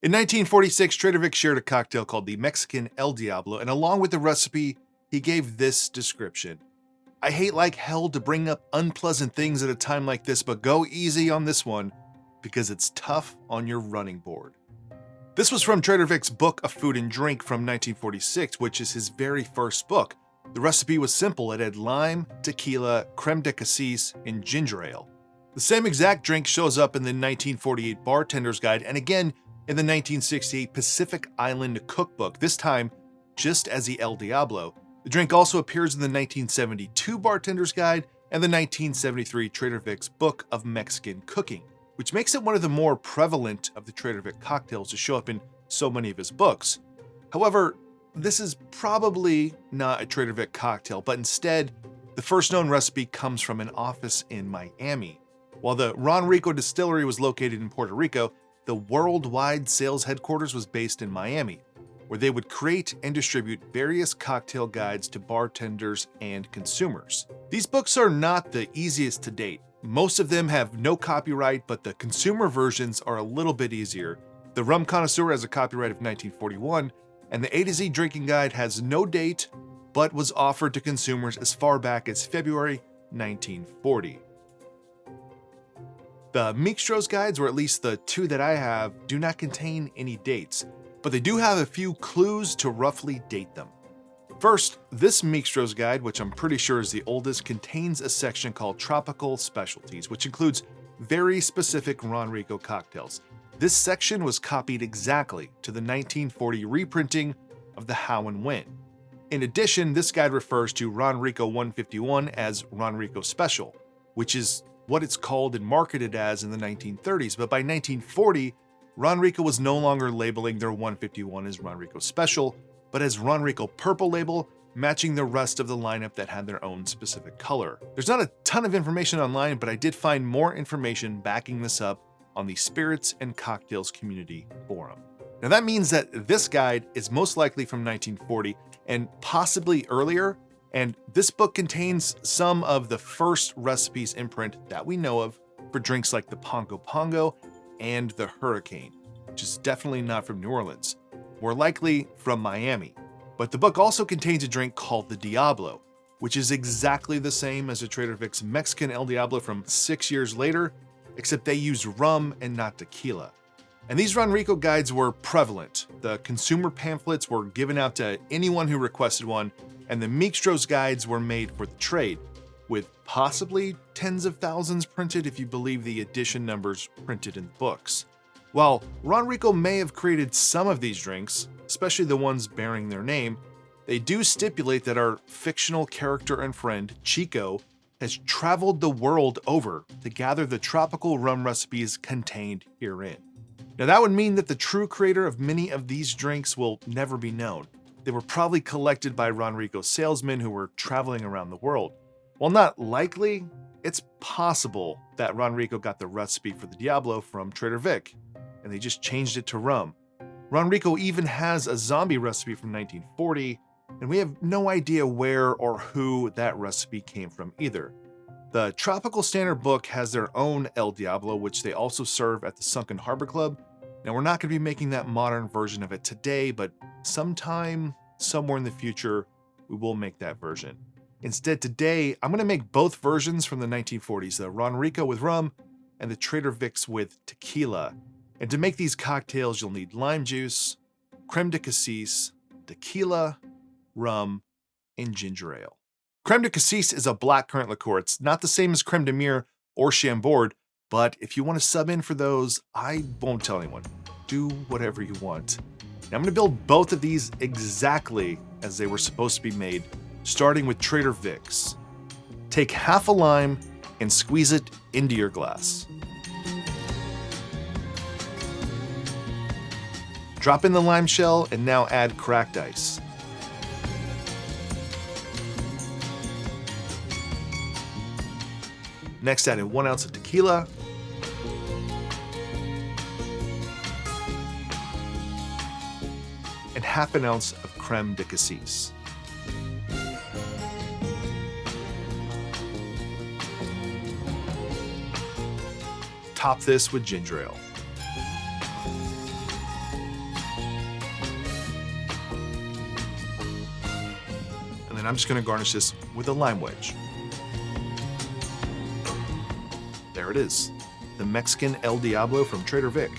In 1946, Trader Vic shared a cocktail called the Mexican El Diablo, and along with the recipe, he gave this description. I hate like hell to bring up unpleasant things at a time like this, but go easy on this one because it's tough on your running board. This was from Trader Vic's Book of Food and Drink from 1946, which is his very first book. The recipe was simple. It had lime, tequila, creme de cassis, and ginger ale. The same exact drink shows up in the 1948 Bartender's Guide and again in the 1968 Pacific Island Cookbook, this time just as the El Diablo. The drink also appears in the 1972 Bartender's Guide and the 1973 Trader Vic's Book of Mexican Cooking, which makes it one of the more prevalent of the Trader Vic cocktails to show up in so many of his books. However, this is probably not a Trader Vic cocktail, but instead, the first known recipe comes from an office in Miami. While the Ronrico distillery was located in Puerto Rico, the worldwide sales headquarters was based in Miami, where they would create and distribute various cocktail guides to bartenders and consumers. These books are not the easiest to date. Most of them have no copyright, but the consumer versions are a little bit easier. The Rum Connoisseur has a copyright of 1941, and the A to Z Drinking Guide has no date, but was offered to consumers as far back as February 1940. The Mixtros guides, or at least the two that I have, do not contain any dates, but they do have a few clues to roughly date them. First, this Mixtros guide, which I'm pretty sure is the oldest, contains a section called Tropical Specialties, which includes very specific Ronrico cocktails. This section was copied exactly to the 1940 reprinting of the How and When. In addition, this guide refers to Ronrico 151 as Ronrico Special, which is what it's called and marketed as in the 1930s, but by 1940, Ronrico was no longer labeling their 151 as Ronrico Special, but as Ronrico Purple label, matching the rest of the lineup that had their own specific color. There's not a ton of information online, but I did find more information backing this up on the Spirits and Cocktails Community Forum. Now that means that this guide is most likely from 1940 and possibly earlier, and this book contains some of the first recipes in print that we know of for drinks like the Pongo Pongo and the Hurricane, which is definitely not from New Orleans, more likely from Miami. But the book also contains a drink called the Diablo, which is exactly the same as the Trader Vic's Mexican El Diablo from 6 years later, except they use rum and not tequila. And these Ronrico guides were prevalent. The consumer pamphlets were given out to anyone who requested one, and the Mixtros guides were made for the trade, with possibly tens of thousands printed if you believe the edition numbers printed in books. While Ronrico may have created some of these drinks, especially the ones bearing their name, they do stipulate that our fictional character and friend, Chico, has traveled the world over to gather the tropical rum recipes contained herein. Now that would mean that the true creator of many of these drinks will never be known. They were probably collected by Ronrico salesmen who were traveling around the world. While not likely, it's possible that Ronrico got the recipe for the Diablo from Trader Vic, and they just changed it to rum. Ronrico even has a zombie recipe from 1940, and we have no idea where or who that recipe came from either. The Tropical Standard book has their own El Diablo, which they also serve at the Sunken Harbor Club. Now, we're not going to be making that modern version of it today, but sometime, somewhere in the future, we will make that version. Instead, today, I'm going to make both versions from the 1940s, the Ronrico with rum and the Trader Vic's with tequila. And to make these cocktails, you'll need lime juice, creme de cassis, tequila, rum, and ginger ale. Creme de cassis is a blackcurrant liqueur. It's not the same as creme de mire or chambord, but if you want to sub in for those, I won't tell anyone. Do whatever you want. Now I'm going to build both of these exactly as they were supposed to be made, starting with Trader Vic's. Take half a lime and squeeze it into your glass. Drop in the lime shell and now add cracked ice. Next, add in 1 ounce of tequila, and half an ounce of creme de cassis. Top this with ginger ale. then I'm just gonna garnish this with a lime wedge. There it is, the Mexican El Diablo from Trader Vic.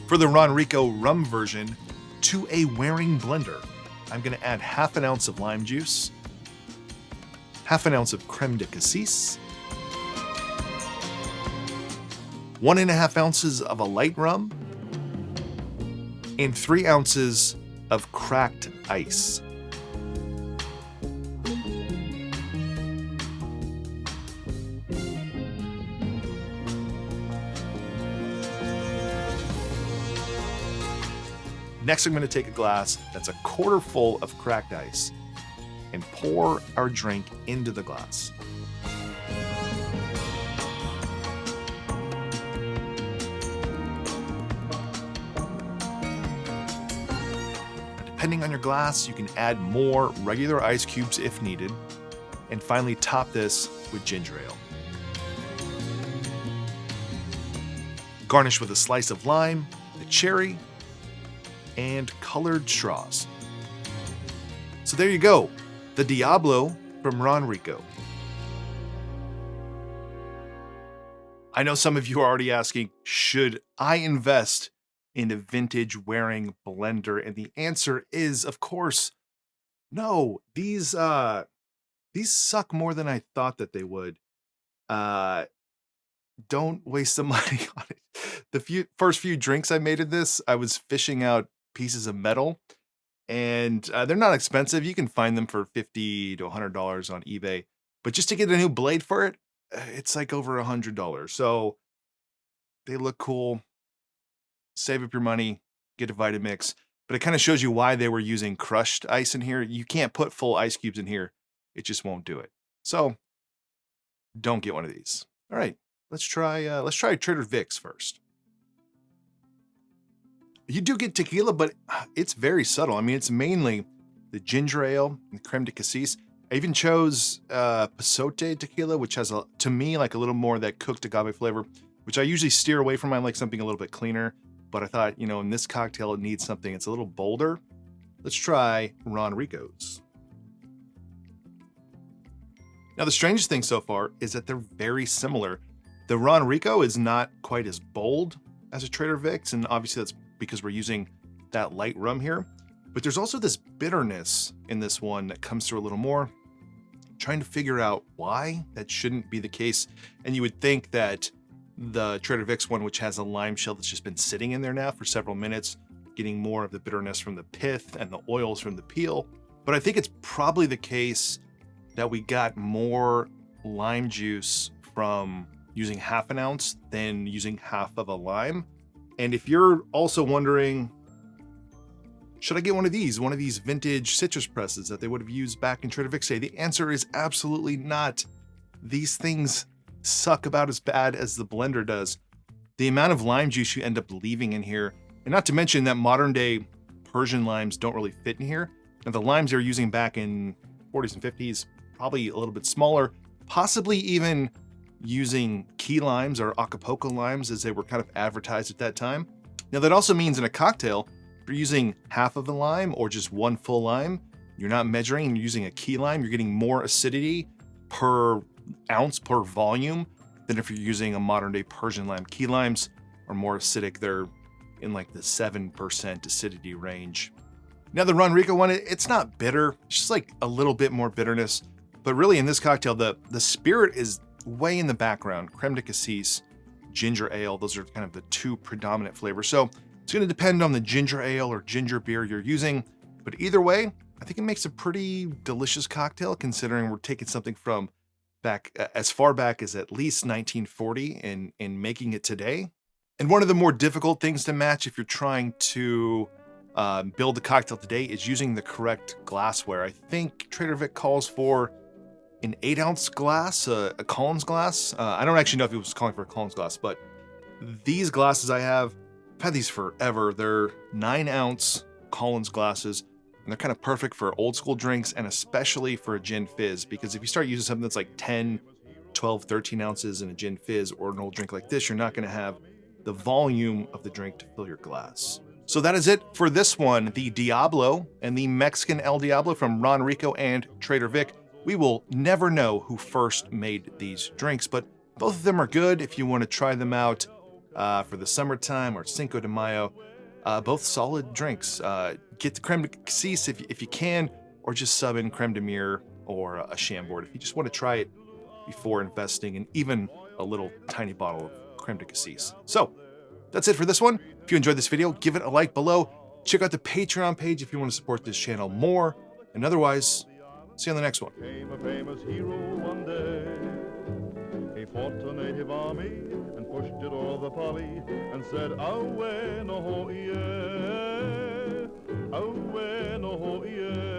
For the Ronrico rum version, to a Waring blender, I'm gonna add half an ounce of lime juice, half an ounce of creme de cassis, 1.5 ounces of a light rum, and 3 ounces of cracked ice. Next, I'm going to take a glass that's 1/4 full of cracked ice and pour our drink into the glass. Depending on your glass, you can add more regular ice cubes if needed, and finally top this with ginger ale. Garnish with a slice of lime, a cherry, and colored straws. So there you go, the Diablo from Ronrico. I know some of you are already asking, should I invest in a vintage Waring blender? And the answer is, of course, no. These suck more than I thought that they would. Don't waste the money on it. The first few drinks I made of this, I was fishing out pieces of metal, and they're not expensive. You can find them for $50 to $100 on eBay, but just to get a new blade for it, it's like over $100. So they look cool. Save up your money, get a Vitamix, but it kind of shows you why they were using crushed ice in here. You can't put full ice cubes in here. It just won't do it. So don't get one of these. All right, let's try Trader Vic's first. You do get tequila, but it's very subtle. I mean, it's mainly the ginger ale and the creme de cassis. I even chose Pasote tequila, which has, to me, like a little more of that cooked agave flavor, which I usually steer away from. I like something a little bit cleaner, but I thought, in this cocktail, it needs something that's a little bolder. Let's try Ronrico's. Now, the strangest thing so far is that they're very similar. The Ronrico is not quite as bold as a Trader Vic's, and obviously that's because we're using that light rum here. But there's also this bitterness in this one that comes through a little more. I'm trying to figure out why that shouldn't be the case. And you would think that the Trader Vic's one, which has a lime shell that's just been sitting in there now for several minutes, getting more of the bitterness from the pith and the oils from the peel. But I think it's probably the case that we got more lime juice from using half an ounce than using half of a lime. And if you're also wondering, should I get one of these vintage citrus presses that they would have used back in Trader Vic's day? The answer is absolutely not. These things suck about as bad as the blender does. The amount of lime juice you end up leaving in here, and not to mention that modern day Persian limes don't really fit in here. Now the limes they were using back in 40s and 50s, probably a little bit smaller, possibly even using key limes or Acapulco limes as they were kind of advertised at that time. Now that also means in a cocktail, if you're using half of a lime or just one full lime, you're not measuring and you're using a key lime, you're getting more acidity per ounce, per volume, than if you're using a modern day Persian lime. Key limes are more acidic. They're in like the 7% acidity range. Now the Ronrico one, it's not bitter. It's just like a little bit more bitterness. But really in this cocktail, the spirit is way in the background. Creme de cassis, ginger ale, those are kind of the two predominant flavors. So it's going to depend on the ginger ale or ginger beer you're using. But either way, I think it makes a pretty delicious cocktail considering we're taking something from back as far back as at least 1940 and making it today. And one of the more difficult things to match if you're trying to build a cocktail today is using the correct glassware. I think Trader Vic calls for an 8-ounce glass, a Collins glass. I don't actually know if he was calling for a Collins glass, but these glasses I've had these forever. They're 9-ounce Collins glasses, and they're kind of perfect for old school drinks and especially for a gin fizz, because if you start using something that's like 10, 12, 13 ounces in a gin fizz or an old drink like this, you're not going to have the volume of the drink to fill your glass. So that is it for this one, the Diablo and the Mexican El Diablo from Ronrico and Trader Vic. We will never know who first made these drinks, but both of them are good if you want to try them out for the summertime or Cinco de Mayo. Both solid drinks. Get the creme de cassis if you can, or just sub in creme de mire or a Chambord if you just want to try it before investing in even a little tiny bottle of creme de cassis. So that's it for this one. If you enjoyed this video, give it a like below. Check out the Patreon page if you want to support this channel more. And otherwise, see you on the next one. Came a famous hero one day. He fought a native army and pushed it o'er the folly and said, "Away no ho yeah, away no ho yeah."